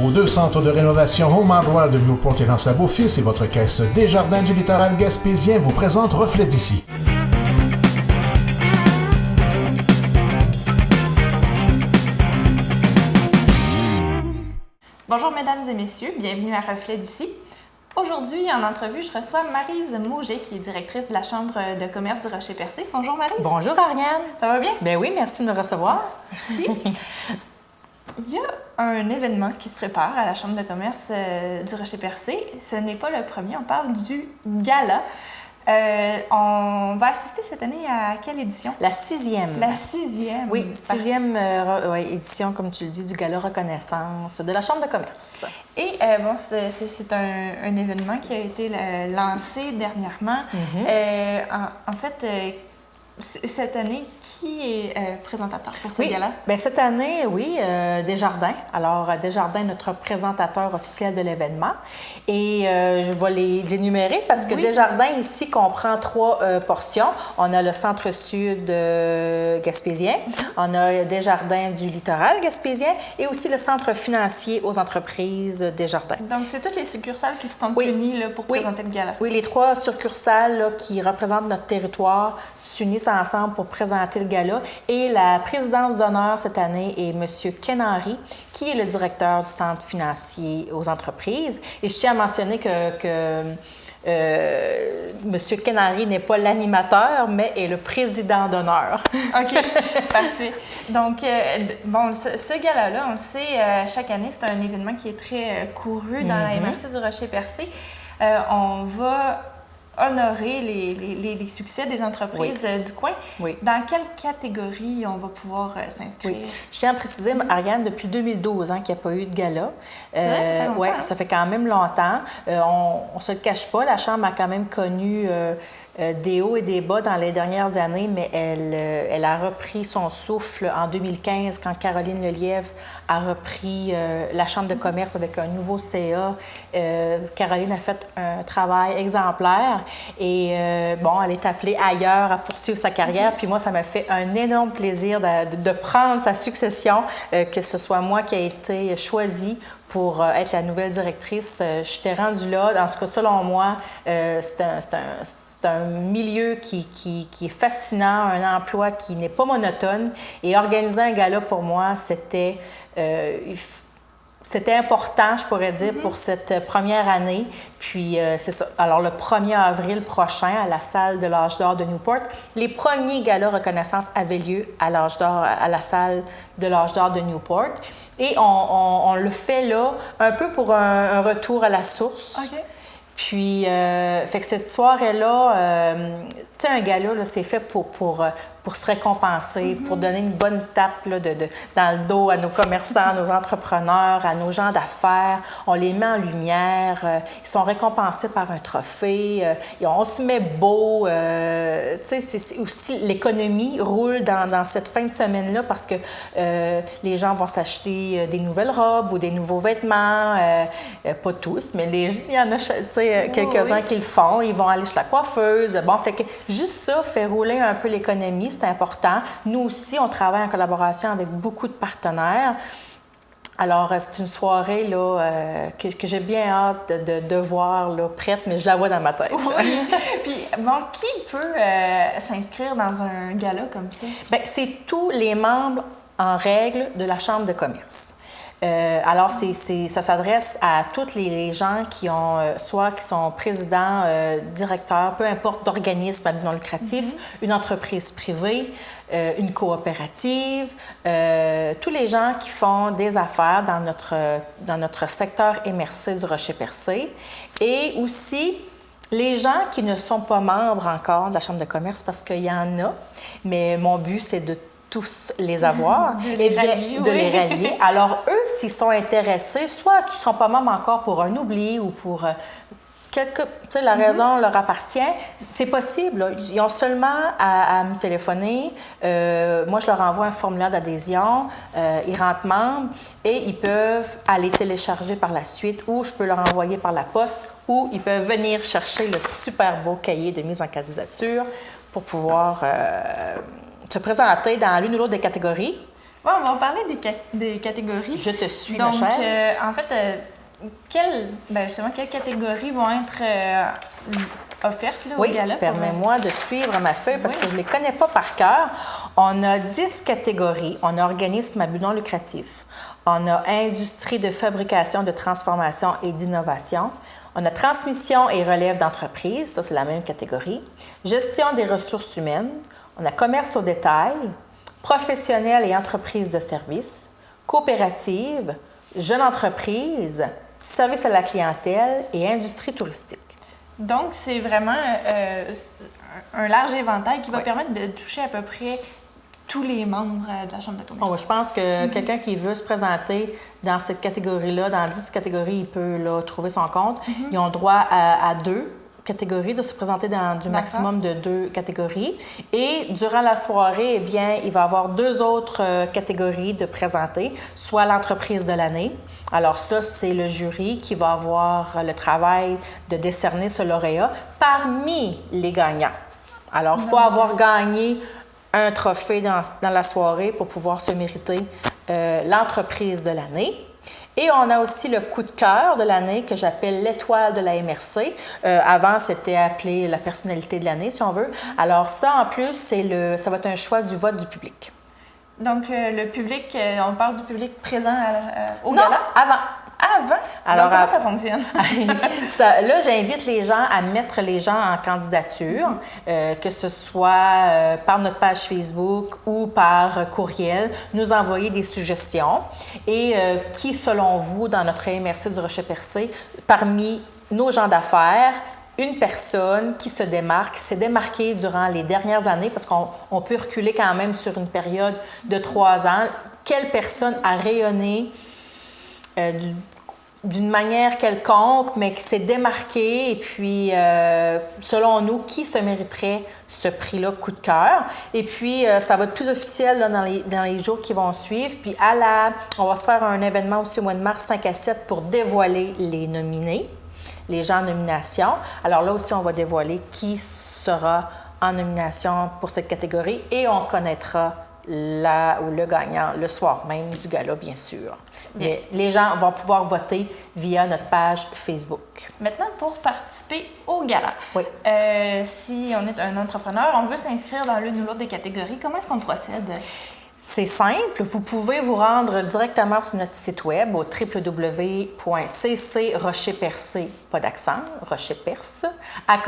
Vos 2 centres de rénovation Home Hardware de Newport et dans sa Beau-Fils et votre caisse Desjardins du littoral gaspésien vous présentent Reflet d'ici. Bonjour mesdames et messieurs, bienvenue à Reflet d'ici. Aujourd'hui, en entrevue, je reçois Maryse Mauger, qui est directrice de la Chambre de commerce du Rocher-Percé. Bonjour Maryse. Bonjour Ariane. Ça va bien? Ben oui, merci de me recevoir. Merci. Il y a un événement qui se prépare à la Chambre de commerce du Rocher-Percé. Ce n'est pas le premier, on parle du gala. On va assister cette année à quelle édition? La 6e. La 6e. Oui, 6e édition, comme tu le dis, du gala reconnaissance de la Chambre de commerce. Et bon, c'est un événement qui a été lancé dernièrement. En fait, cette année, qui est présentateur pour ce gala? Bien, cette année, oui, Desjardins. Alors, Desjardins, notre présentateur officiel de l'événement. Et je vais les énumérer parce que Desjardins, ici, comprend 3 portions. On a le centre-sud gaspésien, on a Desjardins du littoral gaspésien et aussi le centre financier aux entreprises Desjardins. Donc, c'est toutes les succursales qui se sont unies là, pour présenter le gala? Oui, les 3 succursales là, qui représentent notre territoire s'unissent ensemble pour présenter le gala. Et la présidence d'honneur cette année est M. Ken Henry, qui est le directeur du Centre financier aux entreprises. Et je tiens à mentionner que M. Ken Henry n'est pas l'animateur, mais est le président d'honneur. OK, parfait. Donc, bon, ce gala-là, on le sait, chaque année, c'est un événement qui est très couru dans la MRC du Rocher-Percé. On va honorer les succès des entreprises du coin. Dans quelle catégorie on va pouvoir s'inscrire? Je tiens à préciser, Ariane, depuis 2012 qu'il n'y a pas eu de gala. C'est vrai, ça fait longtemps. Oui, ça fait quand même longtemps. On ne se le cache pas, la Chambre a quand même connu des hauts et des bas dans les dernières années, mais elle a repris son souffle en 2015 quand Caroline Lelièvre a repris la Chambre de commerce avec un nouveau CA. Caroline a fait un travail exemplaire et bon, elle est appelée ailleurs à poursuivre sa carrière. Puis moi, ça m'a fait un énorme plaisir de prendre sa succession, que ce soit moi qui ai été choisie pour être la nouvelle directrice. Je t'ai rendue là. En tout cas, selon moi, c'est un milieu qui est fascinant, un emploi qui n'est pas monotone. Et organiser un gala, pour moi, c'était important, je pourrais dire, pour cette première année. Puis, c'est ça. Alors, le 1er avril prochain, à la salle de l'Âge d'or de Newport, les premiers galas reconnaissance avaient lieu à l'Âge d'or, à la salle de l'Âge d'or de Newport. Et on le fait là, un peu pour un retour à la source. OK. Puis, fait que cette soirée-là, tu sais, un gala, là, c'est fait pour se récompenser, pour donner une bonne tape là, dans le dos à nos commerçants, à nos entrepreneurs, à nos gens d'affaires. On les met en lumière. Ils sont récompensés par un trophée. Et on se met beau. Tu sais, c'est aussi l'économie roule dans cette fin de semaine-là parce que les gens vont s'acheter des nouvelles robes ou des nouveaux vêtements. Pas tous, mais il y en a, tu sais, quelques-uns qui le font. Ils vont aller chez la coiffeuse. Bon, fait que juste ça fait rouler un peu l'économie. C'est important. Nous aussi, on travaille en collaboration avec beaucoup de partenaires. Alors, c'est une soirée là, que j'ai bien hâte de voir là, prête, mais je la vois dans ma tête. Oui. Puis, bon, qui peut s'inscrire dans un gala comme ça? Bien, c'est tous les membres en règle de la Chambre de commerce. Alors, ça s'adresse à tous les gens qui ont, soit qui sont présidents, directeurs, peu importe, d'organismes à but non lucratif, une entreprise privée, une coopérative, tous les gens qui font des affaires dans notre secteur MRC du Rocher-Percé et aussi les gens qui ne sont pas membres encore de la Chambre de commerce parce qu'il y en a, mais mon but, c'est de tous les avoir de les rallier. Alors, eux, s'ils sont intéressés, soit qu'ils ne sont pas membres encore pour un oubli ou pour quelque, tu sais, la raison leur appartient, c'est possible. Là. Ils ont seulement à me téléphoner. Moi, je leur envoie un formulaire d'adhésion. Ils rentrent membres et ils peuvent aller télécharger par la suite ou je peux leur envoyer par la poste ou ils peuvent venir chercher le super beau cahier de mise en candidature pour pouvoir se présenter dans l'une ou l'autre des catégories. Ouais, on va parler des catégories. Je te suis, Donc, ma chère. en fait, justement, quelles catégories vont être offertes là, au gala? Permets-moi de suivre ma feuille parce que je ne les connais pas par cœur. On a 10 catégories. On a organisme à but non lucratif. On a industrie de fabrication, de transformation et d'innovation. On a transmission et relève d'entreprise, ça c'est la même catégorie. Gestion des ressources humaines. On a commerce au détail, professionnels et entreprises de services, coopérative, jeune entreprise, service à la clientèle et industrie touristique. Donc, c'est vraiment un large éventail qui va permettre de toucher à peu près tous les membres de la Chambre de commerce. Je pense que quelqu'un qui veut se présenter dans cette catégorie-là, dans 10 catégories, il peut là, trouver son compte. Ils ont le droit à 2 catégories, de se présenter dans du maximum de 2 catégories. Et durant la soirée, eh bien, il va y avoir 2 autres catégories de présenter, soit l'entreprise de l'année. Alors ça, c'est le jury qui va avoir le travail de décerner ce lauréat parmi les gagnants. Alors, il faut avoir gagné un trophée dans la soirée pour pouvoir se mériter l'entreprise de l'année. Et on a aussi le coup de cœur de l'année que j'appelle l'étoile de la MRC. Avant, c'était appelé la personnalité de l'année, si on veut. Alors ça, en plus, ça va être un choix du vote du public. Donc, le public, on parle du public présent au gala? Non, avant. Avant? Alors, donc, comment ça fonctionne? Là, j'invite les gens à mettre les gens en candidature, que ce soit par notre page Facebook ou par courriel, nous envoyer des suggestions. Et qui, selon vous, dans notre MRC du Rocher-Percé, parmi nos gens d'affaires, une personne qui se démarque, qui s'est démarquée durant les dernières années, parce qu'on peut reculer quand même sur une période de 3 ans, quelle personne a rayonné d'une manière quelconque, mais qui s'est démarquée, et puis, selon nous, qui se mériterait ce prix-là, coup de cœur. Et puis, ça va être plus officiel là, dans les jours qui vont suivre. Puis, on va se faire un événement aussi au mois de mars 5 à 7 pour dévoiler les nominés, les gens en nomination. Alors là aussi, on va dévoiler qui sera en nomination pour cette catégorie et on connaîtra le gagnant le soir même du gala, bien sûr. Mais les gens vont pouvoir voter via notre page Facebook. Maintenant, pour participer au gala, si on est un entrepreneur, on veut s'inscrire dans l'une ou l'autre des catégories, comment est-ce qu'on procède? C'est simple, vous pouvez vous rendre directement sur notre site web au www.ccrocherpercé, pas d'accent, rocherperce, .org,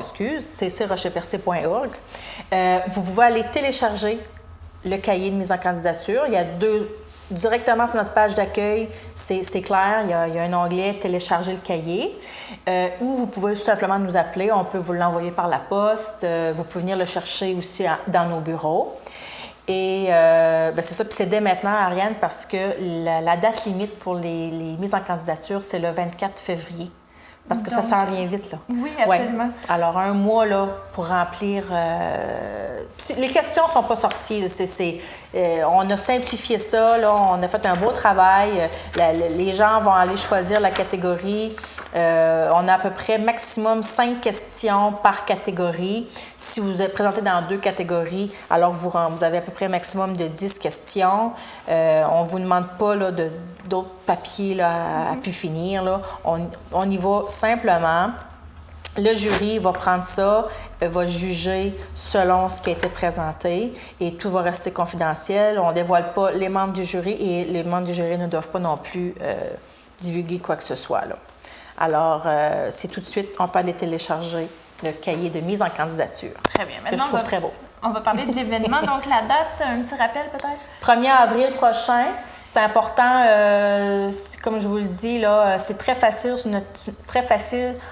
ccrocherpercé.org. Vous pouvez aller télécharger le cahier de mise en candidature. Il y a directement sur notre page d'accueil, c'est clair, il y a un onglet « Télécharger le cahier » où vous pouvez tout simplement nous appeler. On peut vous l'envoyer par la poste. Vous pouvez venir le chercher aussi dans nos bureaux. Et c'est ça. Puis c'est dès maintenant, Ariane, parce que la date limite pour les mises en candidature, c'est le 24 février. Parce que ça s'en vient vite, là. Oui, absolument. Ouais. Alors, 1 mois, là, pour remplir... les questions ne sont pas sorties. On a simplifié ça, là. On a fait un beau travail. Les gens vont aller choisir la catégorie. On a à peu près maximum 5 questions par catégorie. Si vous êtes présenté dans 2 catégories, alors vous avez à peu près un maximum de 10 questions. On ne vous demande pas là, d'autres papiers là, à pu finir. Là. On y va simplement. Le jury va prendre ça, va juger selon ce qui a été présenté et tout va rester confidentiel. On ne dévoile pas les membres du jury et les membres du jury ne doivent pas non plus divulguer quoi que ce soit. Là. Alors, c'est tout de suite, on peut aller télécharger le cahier de mise en candidature. Très bien. Maintenant, que je trouve très beau. On va parler de l'événement. Donc, la date, un petit rappel peut-être? 1er avril prochain. C'est important, comme je vous le dis, là, c'est très facile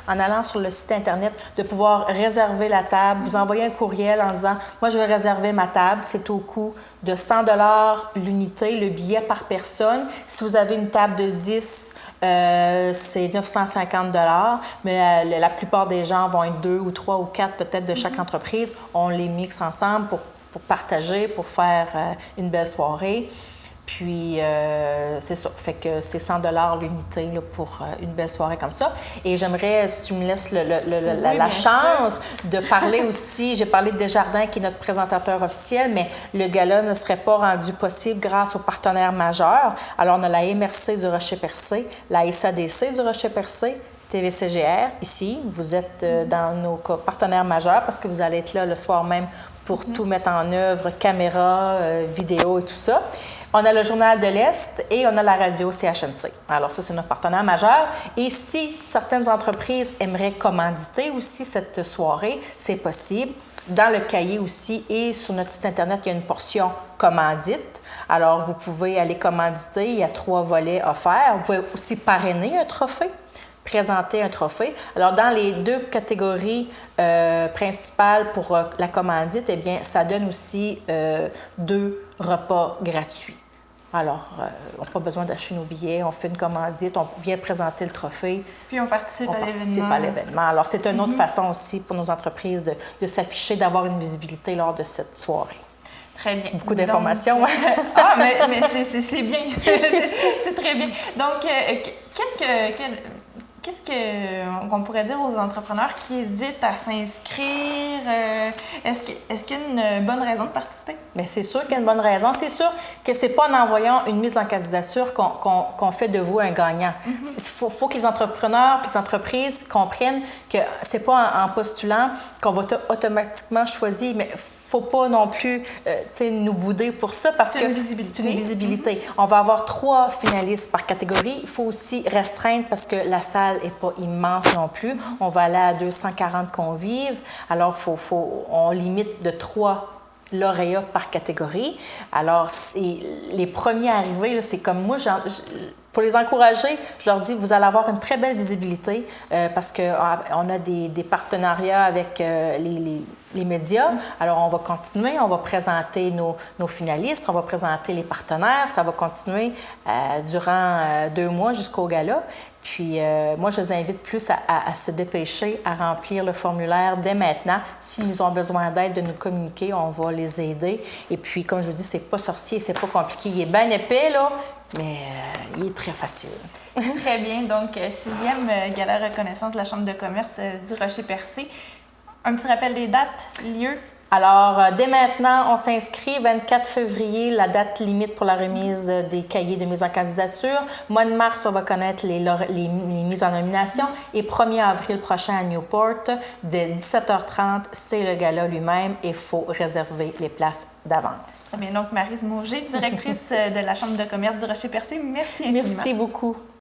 en allant sur le site Internet de pouvoir réserver la table. Vous envoyez un courriel en disant « Moi, je vais réserver ma table. » C'est au coût de 100 $ l'unité, le billet par personne. Si vous avez une table de 10, c'est 950 $. Mais la plupart des gens vont être 2 ou 3 ou 4 peut-être de chaque entreprise. On les mixe ensemble pour partager, pour faire une belle soirée. Puis, c'est ça. Fait que c'est 100 $ l'unité là, pour une belle soirée comme ça. Et j'aimerais, si tu me laisses la chance de parler aussi, j'ai parlé de Desjardins qui est notre présentateur officiel, mais le gala ne serait pas rendu possible grâce aux partenaires majeurs. Alors, on a la MRC du Rocher-Percé, la SADC du Rocher-Percé, TVCGR, ici. Vous êtes dans nos partenaires majeurs parce que vous allez être là le soir même pour tout mettre en œuvre, caméra, vidéo et tout ça. On a le Journal de l'Est et on a la radio CHNC. Alors ça, c'est notre partenaire majeur. Et si certaines entreprises aimeraient commanditer aussi cette soirée, c'est possible. Dans le cahier aussi et sur notre site Internet, il y a une portion commandite. Alors, vous pouvez aller commanditer. Il y a 3 volets offerts. Vous pouvez aussi parrainer un trophée, présenter un trophée. Alors, dans les 2 catégories principales pour la commandite, eh bien, ça donne aussi 2 repas gratuits. Alors, on n'a pas besoin d'acheter nos billets, on fait une commandite, on vient présenter le trophée. Puis on participe à l'événement. Alors, c'est une autre façon aussi pour nos entreprises de s'afficher, d'avoir une visibilité lors de cette soirée. Très bien. Beaucoup d'informations. Mais c'est bien. C'est très bien. Donc, qu'est-ce qu'on pourrait dire aux entrepreneurs qui hésitent à s'inscrire? Est-ce qu'il y a une bonne raison de participer? Bien, c'est sûr qu'il y a une bonne raison. C'est sûr que ce n'est pas en envoyant une mise en candidature qu'on fait de vous un gagnant. Il faut que les entrepreneurs et les entreprises comprennent que ce n'est pas en postulant qu'on va automatiquement choisir, mais il ne faut pas non plus nous bouder pour ça parce que c'est une visibilité. On va avoir 3 finalistes par catégorie. Il faut aussi restreindre parce que la salle n'est pas immense non plus. On va aller à 240 convives. Alors, on limite de 3 lauréats par catégorie. Alors, les premiers arrivés, là, c'est comme moi, pour les encourager, je leur dis, vous allez avoir une très belle visibilité parce qu'on a des partenariats avec les médias. Alors, on va continuer, on va présenter nos finalistes, on va présenter les partenaires. Ça va continuer durant 2 mois jusqu'au gala. Puis, moi, je les invite plus à se dépêcher, à remplir le formulaire dès maintenant. S'ils ont besoin d'aide, de nous communiquer, on va les aider. Et puis, comme je vous dis, c'est pas sorcier, c'est pas compliqué. Il est bien épais, là, mais il est très facile. Très bien. Donc, 6e gala reconnaissance de la Chambre de commerce du Rocher-Percé. Un petit rappel des dates, lieux? Alors, dès maintenant, on s'inscrit. 24 février, la date limite pour la remise des cahiers de mise en candidature. Mois de mars, on va connaître les mises en nomination. Et 1er avril prochain à Newport, dès 17h30, c'est le gala lui-même et il faut réserver les places d'avance. Bien, donc, Maryse Mauger, directrice de la Chambre de commerce du Rocher-Percé, merci infiniment. Merci beaucoup.